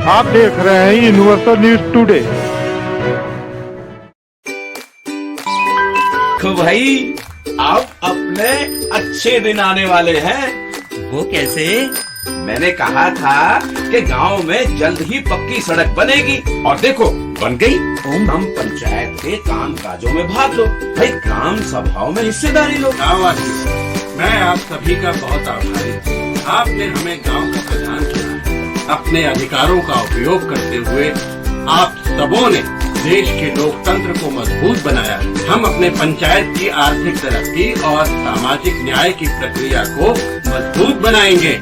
आप देख रहे हैं यूनिवर्सल न्यूज टुडे। तो भाई अब अपने अच्छे दिन आने वाले हैं। वो कैसे? मैंने कहा था कि गांव में जल्द ही पक्की सड़क बनेगी और देखो बन गई। हम पंचायत के काम काजों में भाग लो भाई, ग्राम सभाओं में हिस्सेदारी लो। मैं आप सभी का बहुत आभारी हूँ। आपने हमें गांव का प्रधान चुना है। अपने अधिकारों का उपयोग करते हुए आप सबों ने देश के लोकतंत्र को मजबूत बनाया। हम अपने पंचायत की आर्थिक तरक्की और सामाजिक न्याय की प्रक्रिया को मजबूत बनाएंगे।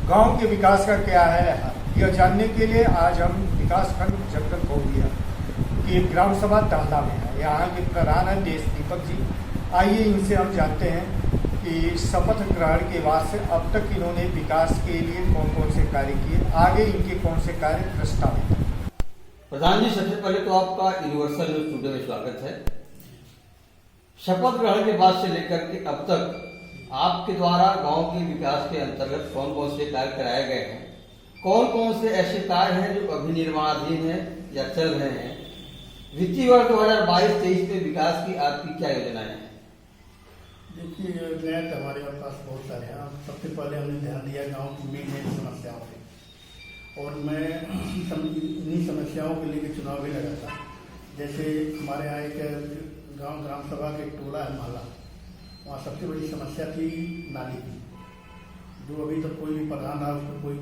गांव के विकास का क्या है यह जानने के लिए आज हम विकास खंड जगदल भोगिया की ग्राम सभा तांदा में है। यहाँ के प्रधान है देश दीपक जी। आइए इनसे हम जानते हैं कि शपथ ग्रहण के बाद से अब तक इन्होंने विकास के लिए कौन कौन से कार्य किए, आगे इनके कौन से कार्य प्रस्तावित हैं। प्रधान जी, सबसे पहले तो आपका यूनिवर्सल न्यूज टुडे में स्वागत है। शपथ ग्रहण के बाद से लेकर के अब तक आपके द्वारा गांव के विकास के अंतर्गत कौन कौन से कार्य कराए गए हैं, कौन कौन से ऐसे कार्य हैं जो अभी निर्माणाधीन हैं या चल रहे हैं, वित्तीय वर्ष 2022-23 में विकास की आपकी क्या योजनाएं हैं? देखिए, योजनाएं तो हमारे पास बहुत सारे हैं। सबसे पहले हमने ध्यान दिया गांव की मेन समस्याओं पे, और मैं इन्हीं समस्याओं के लिए चुनाव भी लगा था। जैसे हमारे यहाँ एक गांव ग्राम सभा के टोला है माला, वहाँ सबसे बड़ी समस्या थी नाली की, जो अभी तक कोई भी प्रधान रहा उसको कोई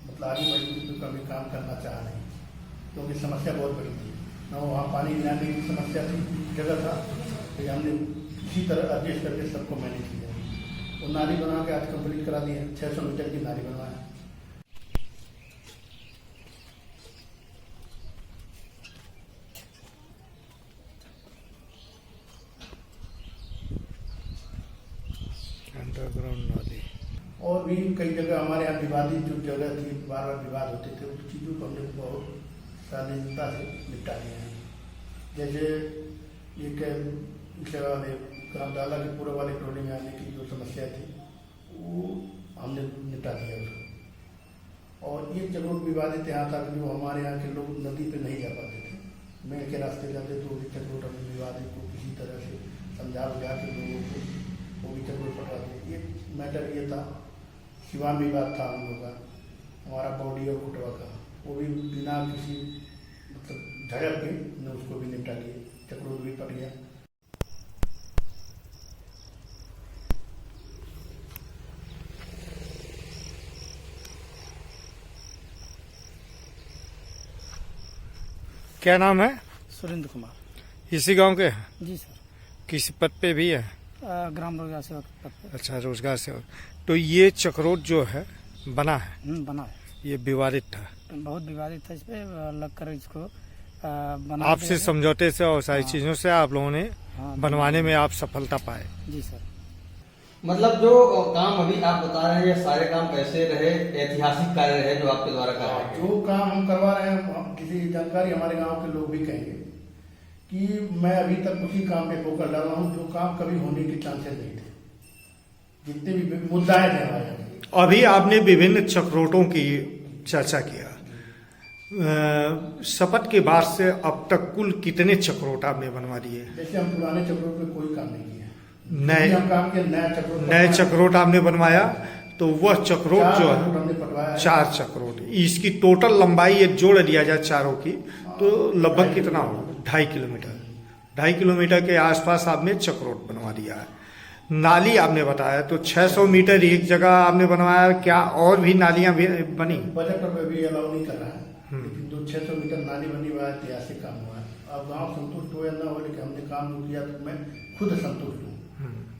मतलब आगे बढ़ी का भी काम करना चाह नहीं, क्योंकि समस्या बहुत बड़ी थी। न वहाँ पानी गिराने की समस्या थी, जगह था, तो हमने इसी तरह एडजस्ट करके सबको मैनेज किया। वो नाली बना के आज कंप्लीट करा दिया, 600 मीटर की नाली बनवाया। अंडरग्राउंड नाली और भी कई जगह हमारे यहाँ विवादित जो जगह थी, बार बार विवाद होते थे, उस चीज़ों को हमने बहुत शालीनता से निपटा लिया है। जैसे एक वाले ग्रामडाला के पूर्व वाले टोले में आने की जो समस्या थी वो हमने निपटा दिया उसको। और एक जगह विवादित यहाँ तक जो हमारे यहाँ के लोग नदी पे नहीं जा पाते थे, मेल के रास्ते जाते, तो भी चक्रोट हमने विवादित को किसी तरह से समझा बुझा के लोगों को वो भी चक्रोट पकड़ा दिया। ये मैटर ये था, शिवान विवाद था हम लोग का, हमारा बॉडी और कुटवा का, वो भी बिना किसी मतलब झड़प के ने उसको भी निपटा लिए, चक्रोट भी पड़ गया। क्या नाम है? सुरेंद्र कुमार। इसी गांव के हैं? जी सर। किसी पद पे भी है? ग्राम रोजगार सेवक पद पे। अच्छा, रोजगार सेवक। तो ये चक्रोट जो है बना है? बना है। ये विवादित था? बहुत विवादित था, इस पे लग कर इसको बना आपसे समझौते से और सारी चीजों से आप लोगों ने बनवाने में आप सफलता पाए? जी सर। मतलब जो काम अभी आप बता रहे हैं ये सारे काम कैसे रहे, ऐतिहासिक कार्य रहे जो आपके द्वारा कराए गए? जो काम हम करवा रहे हैं, किसी जानकारी हमारे गांव के लोग भी कहेंगे कि मैं अभी तक उसी काम पे फोकस डाल रहा हूँ जो काम कभी होने के चांसेस नहीं थे, जितने भी मुद्दाएं थे हमारे यहाँ। अभी आपने विभिन्न चक्रोटों की चर्चा किया, शपथ के बाद से अब तक कुल कितने चक्रोट आपने बनवा दिए? जैसे हम पुराने चक्रोट पे कोई काम नहीं किया, नए चक्रोट आपने बनवाया, तो वह चक्रोट जो है 4 चक्रोट, इसकी टोटल लंबाई ये जोड़ दिया जाए चारों की तो लगभग कितना होगा? 2.5 किलोमीटर। 2.5 किलोमीटर के आसपास आपने चक्रोट बनवा दिया है। नाली आपने बताया तो 600 मीटर एक जगह आपने बनवाया, क्या और भी नालियां भी बनी? बजट में भी अलाउ नहीं कर रहा है, लेकिन जो 600 मीटर नाली बनी हुआ है, ऐतिहासिक काम हुआ है। अब गाँव संतुष्ट हो या न हो, लेकिन हमने काम जो किया तो मैं खुद संतुष्ट हूँ।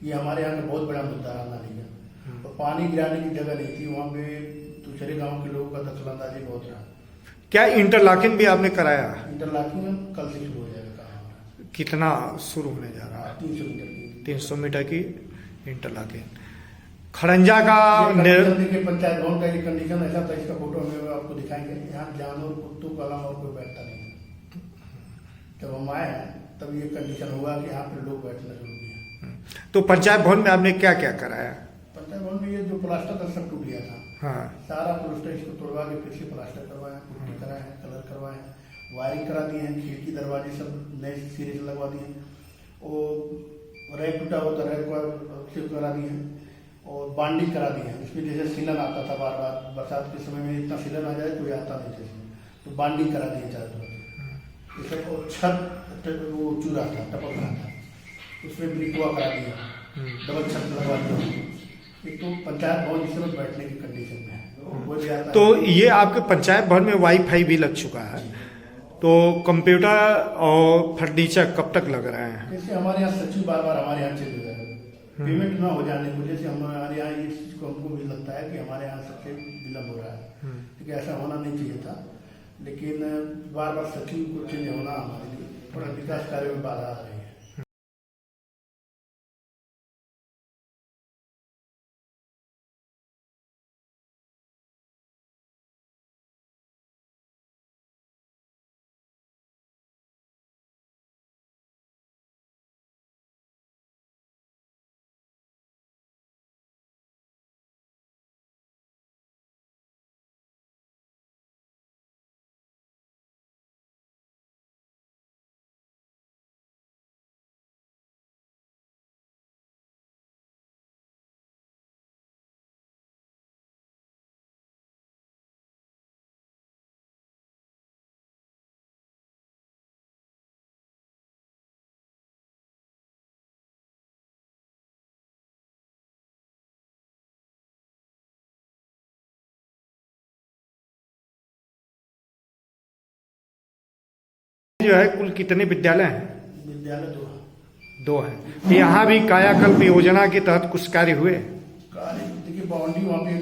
ये हमारे यहाँ का बहुत बड़ा मुद्दा है नाली का। तो पानी गिराने की जगह नहीं थी, वहाँ पे दूसरे गांव के लोगों का दखलंदाजी बहुत रहा। क्या इंटरलॉकिंग भी आपने कराया? इंटरलॉकिंग कल से शुरू हो जाएगा काम। कितना शुरू होने जा रहा है? 300 मीटर की। 300 मीटर की इंटरलॉकिंग। खड़ंजा का देखिए, पंचायत भवन का ये कंडीशन ऐसा था, इसका फोटो हमें आपको दिखाएंगे। यहाँ जानवर कुत्तों का अलावा और कोई बैठता नहीं है। जब हम आए हैं तब ये कंडीशन हुआ कि यहाँ पे लोग बैठना शुरू किया। तो पंचायत भवन में आपने क्या क्या कराया? पंचायत भवन में ये जो प्लास्टर का सब टूट गया था, हाँ। सारा प्लास्टर इसको तोड़वा के फिर से प्लास्टर करवाए, पुट्टी कराए हैं, कलर करवाए हैं, वायरिंग करा दिए हैं, खिड़की दरवाजे सब नए सिरे से लगवा दिए हैं, और रैक टूटा हुआ तो रैक से करा दिए हैं, और बांडिंग करा दी है। इसमें जैसे सीलन आता था बार बार, बरसात के समय में इतना सीलन आ जाए कोई आता नहीं था इसमें, तो बांडिंग करा दी है चारों तरफ। जैसे और छत वो चूरा था, टपक रहा था, उसमें ब्रिकवा करा दिया, डबल छत लगवा दिया। एक तो पंचायत भवन इस समय बैठने की कंडीशन में है, वो भी आता तो ये आपके पंचायत भवन में वाईफाई भी लग चुका है, तो कंप्यूटर और फर्नीचर कब तक लग रहे हैं? जैसे हमारे यहाँ सचिव बार बार हमारे यहाँ चले गए, पेमेंट ना हो जाने की वजह से हमारे यहाँ इस चीज को हमको भी लगता है कि हमारे यहाँ सबसे विलम्ब हो रहा है, क्योंकि ऐसा होना नहीं चाहिए था। लेकिन बार बार सचिव को चेंज होना हमारे लिए थोड़ा विकास कार्य में बाधा आ रही है। जो है कुल कितने विद्यालय हैं? विद्यालय दो है। तो यहाँ भी कायाकल्प योजना के तहत कुछ कार्य हुए? कार्य देखिए, बाउंड्री वहाँ पे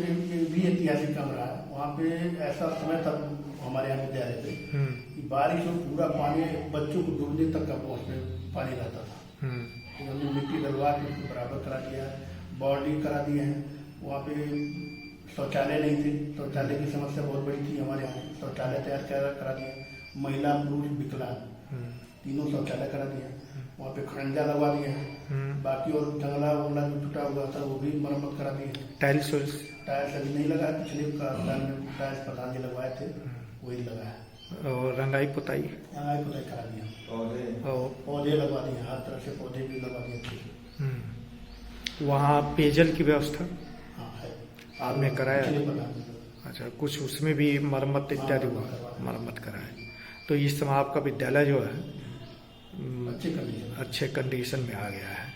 भी ऐतिहासिक काम रहा है। वहाँ पे ऐसा समय था हमारे यहाँ विद्यालय पे कि बारिश में पूरा पानी बच्चों को डूबने तक का पहुँच में पानी रहता था, तो हमने मिट्टी डलवा के उसको बराबर करा दिया, बाउंड्री करा दिए हैं। वहाँ पे शौचालय नहीं थे, शौचालय की समस्या बहुत बड़ी थी हमारे यहाँ, शौचालय तैयार करा दिया। महिला पुरुष विकलांग तीनों शौचालय करा दिया। वहाँ पे खंडा लगवा दिया है। बाकी और जंगला वंगला जो टूटा हुआ था वो भी मरम्मत करा दी है। टाइल्स अभी नहीं लगा, पिछले साल में टाइल्स प्रधान जी लगवाए थे, वही लगा है। और रंगाई पुताई करा दिया, पौधे लगवा दिए, हर तरह से पौधे भी लगवा दिए। वहाँ पेयजल की व्यवस्था हाँ है, आपने कराया? प्रधान। अच्छा, कुछ उसमें भी मरम्मत इत्यादि हुआ, मरम्मत कराए। तो इस समय आपका विद्यालय जो है अच्छे कंडीशन में आ गया है।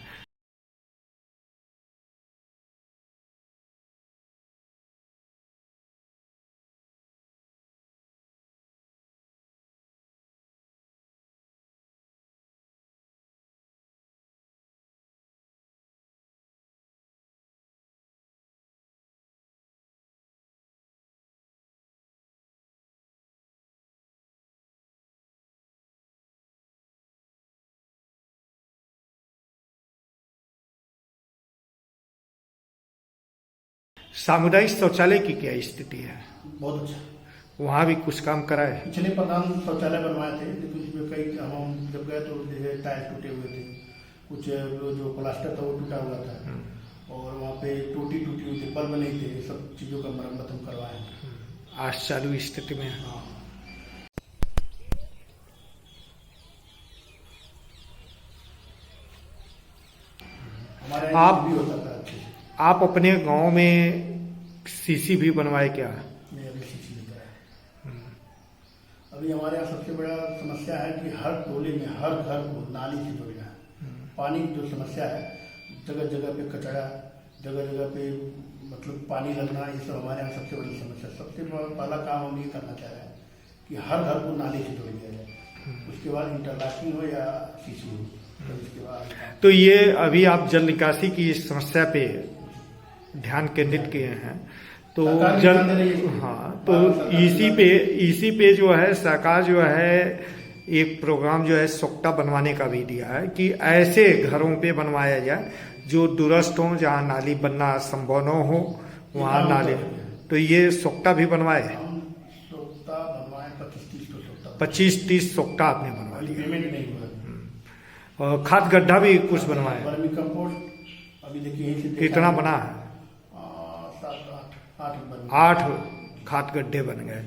सामुदायिक शौचालय की क्या स्थिति है? बहुत अच्छा, वहाँ भी कुछ काम कराए? पिछले प्रधान शौचालय बनवाए थे, लेकिन उसमें कई हम जब गए तो टाइल्स टूटे हुए थे, कुछ जो प्लास्टर था वो टूटा हुआ था, और वहाँ पे टूटी हुई थी, बल्ब नहीं थे, सब चीज़ों का मरम्मत हम करवाए। आज चालू स्थिति में है। हाँ, हमारे आप भी होता था अच्छे से। आप अपने गांव में सीसी भी बनवाए क्या? नहीं, अभी सीसी नहीं कराया। अभी हमारे यहाँ सबसे बड़ा समस्या है कि हर टोले में हर घर को नाली से जोड़ना है। पानी की जो समस्या है, जगह जगह पे कचरा, जगह जगह पे मतलब पानी लगना, ये सब हमारे यहाँ सबसे बड़ी समस्या। सबसे पहला काम हम ये करना चाह रहे हैं कि हर घर को नाली से जोड़ दिया जाए, उसके बाद इंटरलॉकिंग हो या सीसी हो, तो इसके बाद। तो ये अभी आप जल निकासी की समस्या पे ध्यान केंद्रित किए हैं, तो जल, हाँ, तो इसी पे जो है सरकार जो है एक प्रोग्राम जो है सोक्टा बनवाने का भी दिया है कि ऐसे घरों पे बनवाया जाए जो दूरस्थ हो, जहाँ नाली बनना संभव न हो वहाँ नाली। तो ये सोक्टा भी बनवाए? 25-30 सोक्टा आपने बनवा दिया। पेमेंट नहीं हुआ। और खाद गड्ढा भी कुछ बनवाए? वर्मी कंपोस्ट अभी देखिए कितना बना है? 8 8 खाद गड्ढे बन गए।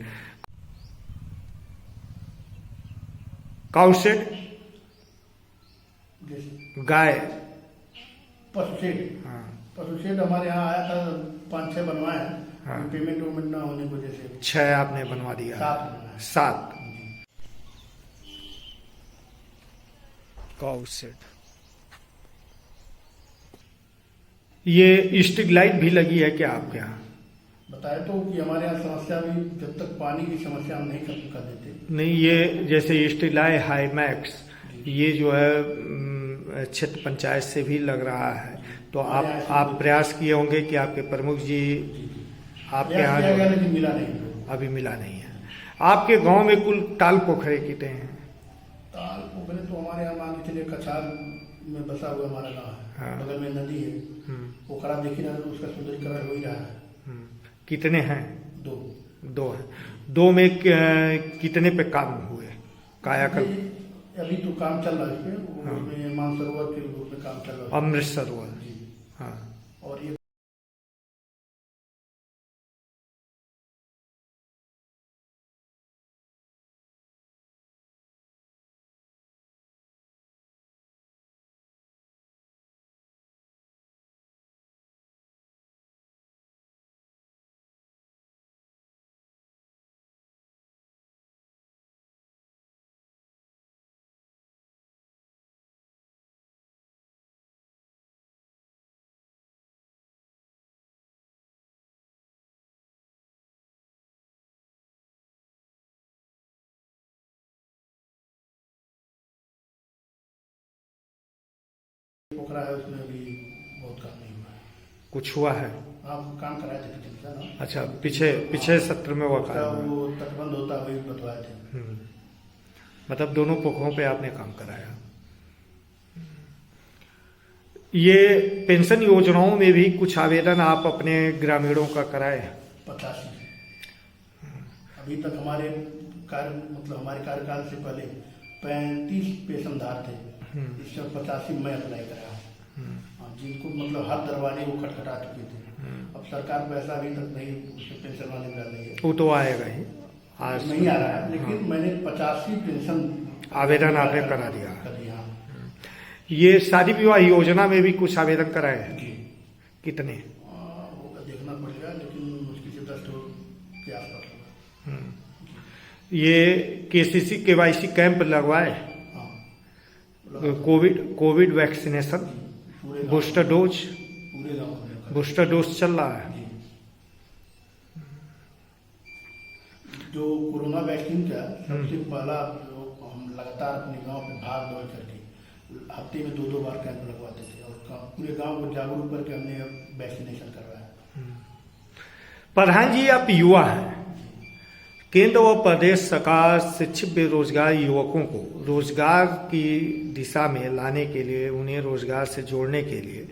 काउ शेड, जैसे गाय, पशु शेड, हाँ पशु शेड हमारे यहाँ आया था 5-6 बनवाए हैं। हाँ। पेमेंट वेमेंट ना होने की वजह से 6 आपने बनवा दिया। 7 बनवाए। 7 काउ शेड। ये स्ट्रीट लाइट भी लगी है क्या आपके यहाँ? बताए तो कि हमारे यहाँ समस्या भी, जब तक पानी की समस्या हम नहीं खत्म कर देते। नहीं, ये जैसे स्ट्रीट लाइट हाईमैक्स, ये जो है क्षेत्र पंचायत से भी लग रहा है, तो आप प्रयास किए होंगे कि आपके प्रमुख जी आपके यहाँ किया गया, लेकिन मिला नहीं। अभी मिला नहीं है। आपके गांव में कुल ताल पोखरे कितने हैं? ताल पोखरे तो हमारे यहाँ मान के चलिए कछार में बसा हुआ हमारा गाँव है। हाँ। बगल में नदी है, पोखरा देख रहा है तो उसका सुंदरीकरण हो ही रहा है। कितने हैं? 2 हैं। 2 में कितने पे काम हुए कायाकल्प? अभी तो काम चल रहा है इस पे, उसमें मानसरोवर के रूप में काम चल रहा है। अमृत सरोवर, हाँ। और ये पोखरा है, उसमें अभी बहुत काम नहीं हुआ है। कुछ हुआ है? आप काम कराए थे पिछले ना? अच्छा, पीछे सत्र में हुआ उसका काम? वो तटबंध होता है, वही बतवाए थे। मतलब दोनों पोखरों पे आपने काम कराया। ये पेंशन योजनाओं में भी कुछ आवेदन आप अपने ग्रामीणों का कराए? 85 अभी तक हमारे हमारे कार्यकाल से पहले 35 पेंशनधार थे। इस समय 85 मैं अप्लाई कराया। हाँ, जिनको मतलब हाथ दरवाजे वो खटखटा चुके थे। अब सरकार पैसा अभी तक नहीं उसके पेंशन वाले डाल रही है। वो तो आएगा ही, आज नहीं आ रहा है, लेकिन मैंने 85 पेंशन आवेदन आपने करा दिया। कर दिया। ये शादी विवाह योजना में भी कुछ आवेदन कराए हैं? कितने? वो देखना पड़ेगा, लेकिन मुश्किल से 10 के आसपास होगा। ये KCC KYC कैंप लगवाए? कोविड वैक्सीनेशन, बूस्टर डोज, पूरे गाँव में बूस्टर डोज चल रहा है? जो कोरोना वैक्सीन का सबसे पहला जो हम लगातार अपने गांव में भाग दौड़ करके हफ्ते में 2-2 बार कैंप लगवाते थे, और पूरे गांव को जागरूक करके हमने वैक्सीनेशन करवाया। प्रधान जी, आप युवा हैं। केंद्र व प्रदेश सरकार शिक्षित बेरोजगार युवकों को रोजगार की दिशा में लाने के लिए, उन्हें रोजगार से जोड़ने के लिए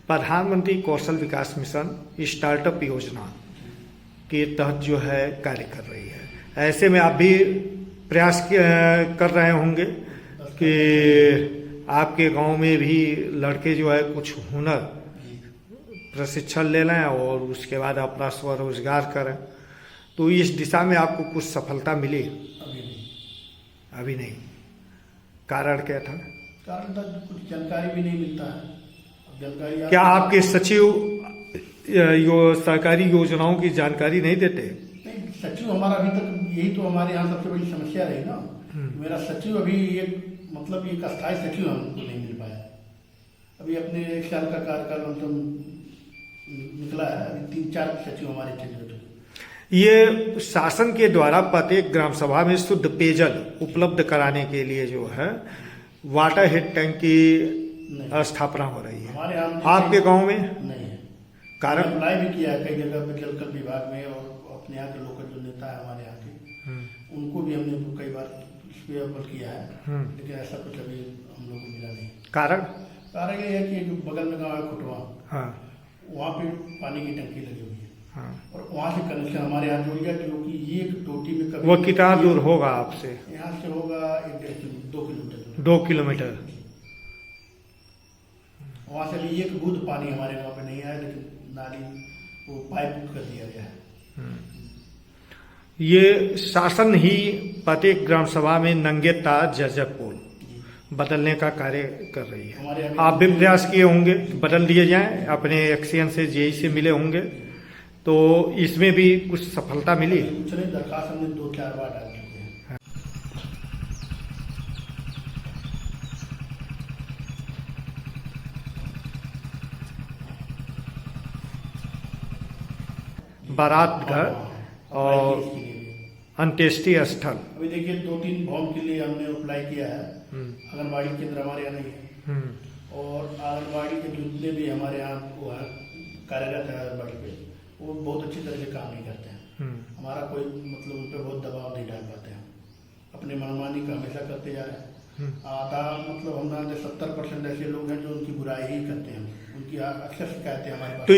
प्रधानमंत्री कौशल विकास मिशन स्टार्टअप योजना के तहत जो है कार्य कर रही है। ऐसे में आप भी प्रयास कर रहे होंगे कि आपके गांव में भी लड़के जो है कुछ हुनर प्रशिक्षण ले लें और उसके बाद अपना स्वरोजगार करें। तो इस दिशा में आपको कुछ सफलता मिली? अभी नहीं। कारण क्या था? कारण था कुछ जानकारी भी नहीं मिलता है। जानकारी क्या आपके सचिव सरकारी योजनाओं की जानकारी नहीं देते? नहीं, सचिव हमारा अभी तक यही तो हमारे यहाँ सबसे बड़ी समस्या रही ना। मेरा सचिव अभी एक अस्थायी सचिव हमको नहीं मिल पाया। अभी अपने 1 साल का कार्यकाल निकला है, अभी 3-4 सचिव हमारे चेंज हो चुके। ये शासन के द्वारा प्रत्येक ग्राम सभा में शुद्ध पेयजल उपलब्ध कराने के लिए जो है वाटर हेड टैंक की स्थापना हो रही है। हमारे यहाँ आपके गांव में नहीं है। कारण? अप्लाई भी किया है कई जगह पे जलकर विभाग में, और अपने यहाँ के लोकल जो नेता है हमारे यहाँ के, उनको भी हमने कई बार इस पे अप्लाई किया है, लेकिन ऐसा कुछ अभी हम लोग को मिला नहीं। कारण ये है कि बगल में गाँव है खुटवा, हाँ, वहाँ पे पानी की टंकी लगी हुई है, हाँ। और वहाँ से कनेक्शन हमारे यहाँ जुड़ गया, क्योंकि एक टोटी में कभी वो कितना दूर होगा आपसे? यहाँ से होगा 1-2 किलोमीटर। 2 किलोमीटर। वहाँ से भी एक बूंद पानी हमारे गाँव पे नहीं आया, लेकिन नाली वो पाइप कर दिया गया है। ये शासन ही प्रत्येक ग्राम सभा में नंगे तार जर्जर पोल बदलने का कार्य कर रही है। आप भी प्रयास किए होंगे बदल दिए जाएं, अपने एक्सीएन से जेई से मिले होंगे, तो इसमें भी कुछ सफलता मिली? चलिए, दरखास्त हमने 2-4 बार डाल चुके हैं। बारात घर और अंत्येष्टि स्थल, अभी देखिए 2-3 भवन के लिए हमने अप्लाई किया है। आंगनबाड़ी केंद्र हमारे यहाँ नहीं है, और आंगनबाड़ी के जितने भी हमारे यहाँ वो है कार्यरत है आंगनबाड़ी पे, वो बहुत अच्छी तरह से काम नहीं करते हैं। हमारा कोई मतलब उन पर बहुत दबाव नहीं डाल पाते हैं, अपने मनमानी का हमेशा करते जा रहे हैं। आधा मतलब हमारे 70% ऐसे लोग हैं जो उनकी बुराई ही करते हैं, उनकी अक्सर शिकायतें हमारे पास। तो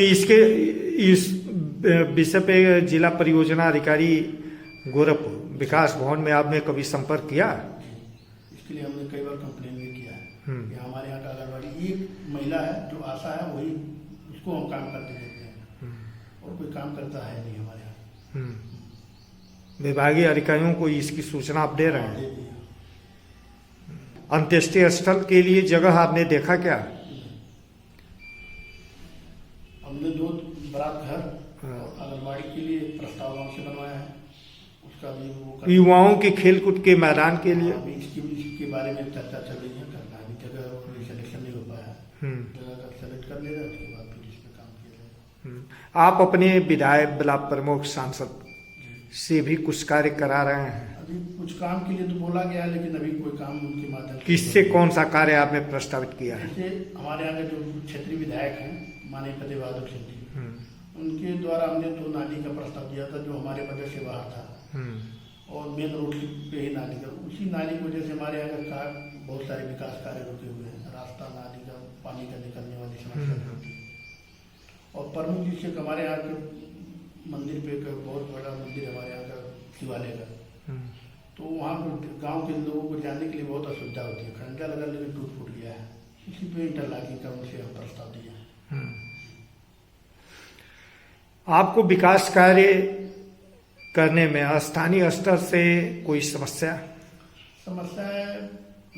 इस विषय पे जिला परियोजना अधिकारी गोरखपुर विकास भवन में आपने कभी संपर्क किया? इसके लिए हमने कई बार कंप्लेन भी किया है कि हमारे यहाँ का आंगनबाड़ी एक महिला है जो आशा है, वही उसको हम काम करते देते हैं, और कोई काम करता है नहीं हमारे यहाँ। विभागीय अधिकारियों को इसकी सूचना आप दे रहे हैं? दे दिया। अंत्येष्टि स्थल के लिए जगह आपने देखा क्या? हमने 2 बारात घर और आंगनबाड़ी के लिए प्रस्ताव गाँव से बनवाया है, उसका भी वो युवाओं के खेलकूद के मैदान के लिए अभी इसके बारे में चर्चा चल रही है, करना अभी जगह सिलेक्शन नहीं हो पाया है। जगह सेलेक्ट कर लेगा, उसके बाद फिर इस पे काम किया जाएगा। आप अपने विधायक, ब्लॉक प्रमुख, सांसद से भी कुछ कार्य करा रहे हैं? अभी कुछ काम के लिए तो बोला गया है, लेकिन अभी कोई काम उनके माध्यम से किससे कौन सा कार्य आपने प्रस्तावित किया है? जैसे हमारे यहाँ के जो क्षेत्रीय विधायक हैं माननीय फतेह बहादुर सिंह जी, उनके द्वारा हमने 2 नाली का प्रस्ताव दिया था जो हमारे बजट से बाहर था, और मेन रोड पे ही नाली का, उसी नाली की वजह से हमारे यहाँ का बहुत सारे विकास कार्य रुके हुए हैं। रास्ता, नाली का पानी का निकलने वाली समस्या होती है। और प्रमुख जी से हमारे यहाँ के मंदिर पे का बहुत बड़ा मंदिर हमारे यहाँ का शिवालय का, तो वहाँ गांव के लोगों को जाने के लिए बहुत असुविधा होती है, खंडा लगा लेकिन टूट फूट गया है, इसी पे इंटरलॉकिंग का उनसे हम प्रस्ताव दिया है। आपको विकास कार्य करने में स्थानीय स्तर से कोई समस्या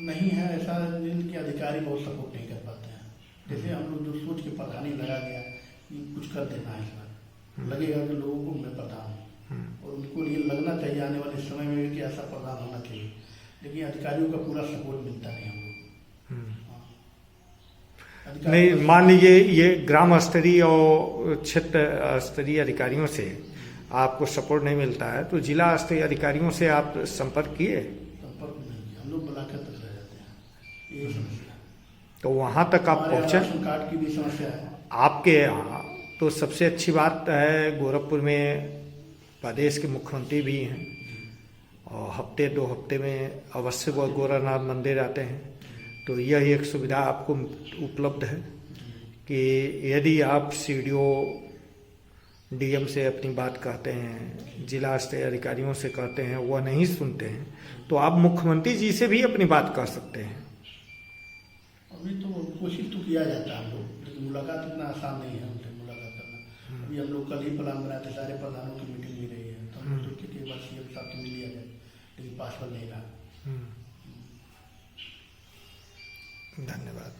नहीं है, ऐसा जिनके अधिकारी बहुत सपोर्ट नहीं कर पाते हैं। जैसे हम लोग जो सोच के प्रधानी लगा गया कि कुछ कर देना है, इस बार लगेगा कि लोगों को मैं प्रधान हूँ, और उनको ये लगना चाहिए आने वाले समय में कि ऐसा प्रधान होना चाहिए, लेकिन अधिकारियों का पूरा सपोर्ट मिलता नहीं हम लोग। नहीं, मान लीजिए ये ग्राम स्तरीय और क्षेत्र स्तरीय अधिकारियों से आपको सपोर्ट नहीं मिलता है, तो जिला स्तरीय अधिकारियों से आप संपर्क किए? संपर्क नहीं किया, हम लोग ब्लॉक तक रह जाते हैं, ये समस्या। तो वहां तक आप पहुंचे? राशन कार्ड की भी समस्या है आपके यहाँ। तो सबसे अच्छी बात है, गोरखपुर में प्रदेश के मुख्यमंत्री भी हैं, और हफ्ते 2 हफ्ते में अवश्य वो गोरखनाथ मंदिर आते हैं, तो यह एक सुविधा आपको उपलब्ध है कि यदि आप सीडीओ डीएम से अपनी बात कहते हैं, जिला स्तरीय अधिकारियों से कहते हैं, वह नहीं सुनते हैं, तो आप मुख्यमंत्री जी से भी अपनी बात कह सकते हैं। अभी तो कोशिश तो किया जाता है हम लोग, लेकिन मुलाकात इतना आसान नहीं है उनसे मुलाकात करना। अभी हम लोग कल ही प्लान बनाए थे, सारे प्रधानों की मीटिंग भी रही है, तो हम लोग सोचे कि एक बार सीएम साहब से मिल लिया जाए, लेकिन पॉसिबल नहीं रहा। धन्यवाद।